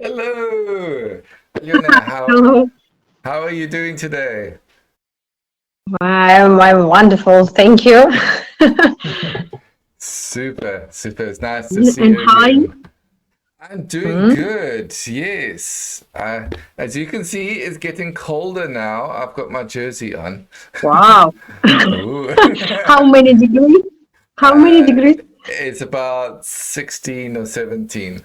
Hello, Elena. Hello. How are you doing today? I'm wonderful, thank you. Super, super. It's nice to see And you how are you? again. I'm doing Hmm? good. Yes. As you can see, it's getting colder now. I've got my jersey on. Wow. Ooh. How many degrees? How many uh, degrees? it's about 16 or 17.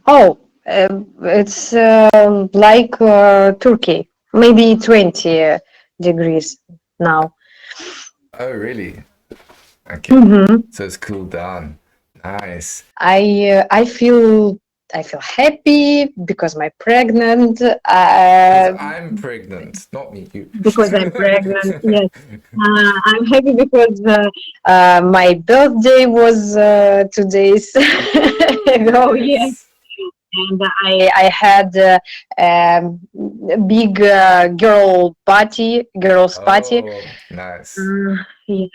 Oh, it's like Turkey, maybe 20 degrees now. Oh, really? Okay. Hmm. So it's cooled down. Nice. I feel happy because I'm pregnant. Because I'm pregnant, not me, you. Because I'm pregnant. Yes, I'm happy because my birthday was 2 days Ooh, ago. Yes, yes. and I had a big girls party. Oh, nice. Uh, ye-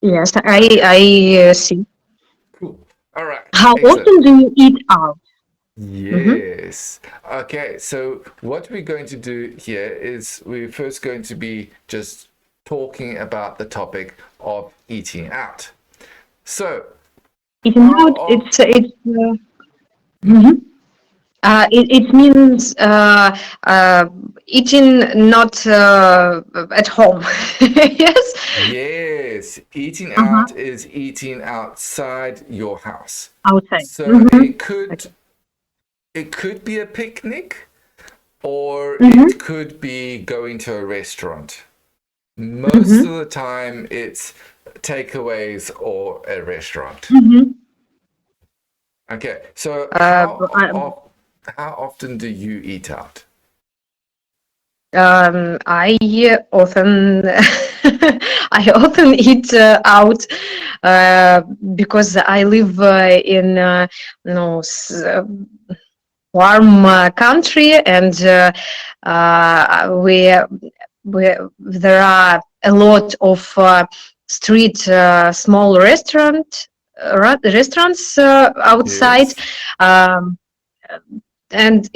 yes, Okay, I see. cool. All right, How excellent. often do you eat out? Hmm. Yes. Okay, so what we're going to do here is we're first going to be just talking about the topic of eating out. So, Eating how out, of mhm. It means eating not at home. Yes. yes, eating Uh-huh. out is eating outside your house. Outside. So Mm-hmm. it Okay. could be a picnic or it Mm-hmm. could be going to a restaurant. Most Mm-hmm. of the time, it's takeaways or a restaurant. Mm-hmm. Okay, so Uh, I, how often do you eat out? I often I often eat out uh, because I live in no warm country, and we there are a lot of street small restaurants outside, Yes. um, and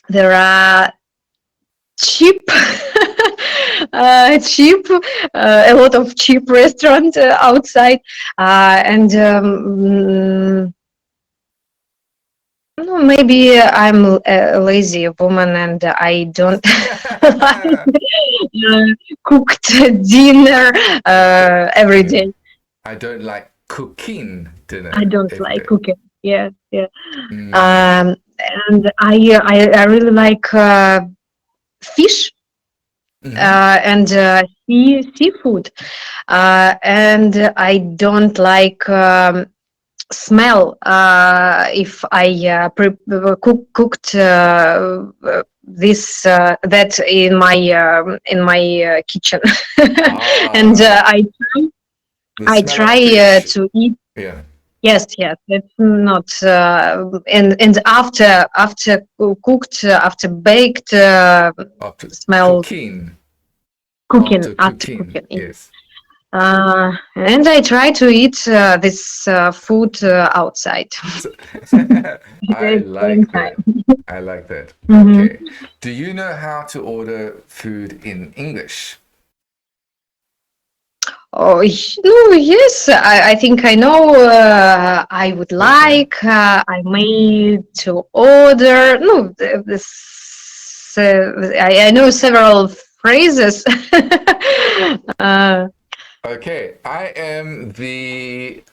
there are cheap cheap a lot of cheap restaurant outside, and no, maybe I'm a lazy woman and I don't like uh, cooked dinner Okay. every Yeah. day. I don't like cooking I dinner don't every like day. cooking. Yeah, yeah. Mm, Um, and I really like fish hmm. and seafood, and I don't like smell if I cooked this that in my kitchen, and Ah, the I smell of try fish. to eat. Yeah. Yes, yes, it's not and after cooked after baked After smell cooking. cooking After after cooking. cooking. Yes. And I try to eat this food outside So, at I the same like that. time. I like that. Hmm. Okay. Do you know how to order food in English? Oh, no, yes, I think I know. I would Okay. like. I made to order. No, this. I know several phrases. uh, Okay. I am the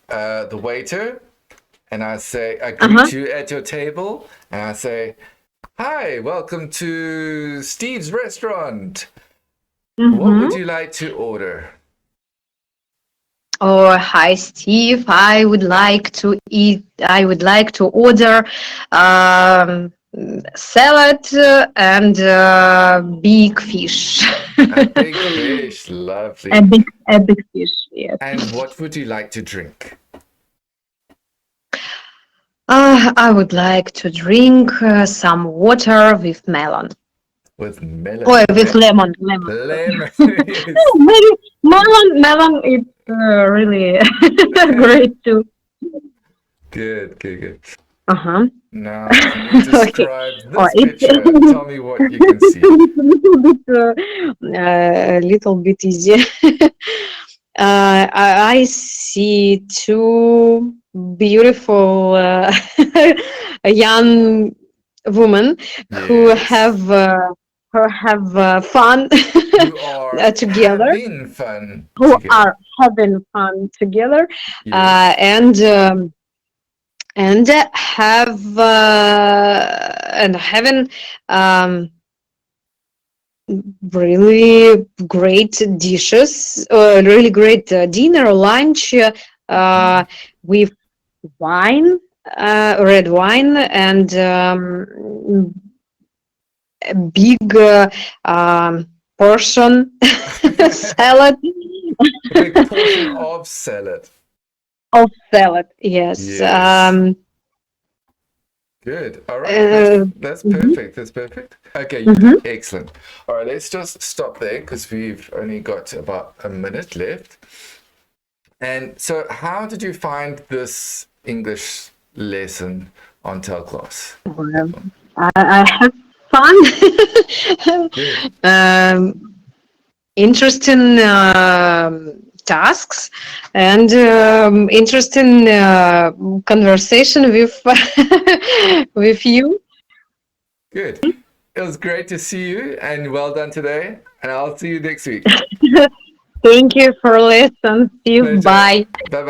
waiter, and I uh-huh. greet you at your table, and I say, "Hi, welcome to Steve's restaurant. What Mm-hmm. would you like to order?" Oh, hi, Steve. I would like to order um, salad and big fish. A big fish, A lovely. big fish, yes. And what would you like to drink? I would like to drink some water with melon. With Or melon. with lemon, sorry. Lemon. Oh, Yes. maybe melon is really great too. Good, good, good. Uh-huh. Now, can you Okay. describe Or this it's picture? Tell me what you can see. a little bit easier. I see two beautiful young women who Yes. have fun Who are together, having fun who together. are having fun together, uh, Yes. and um, and have and having um, really great dishes, really great dinner or lunch Hmm. with wine, red wine, and a big portion salad A big portion of salad. of salad. Yes. Yes. Good. All right. That's Mhm, perfect. That's perfect. Okay, you mhm. did excellent. All right, let's just stop there because we've only got about a minute left. And so, how did you find this English lesson on Telclass? Well, I have fun. Good. Interesting tasks and interesting conversation with with you. Good. It was great to see you and well done today. And I'll see you next week. Thank you for listening. See you. Pleasure. Bye. Bye bye.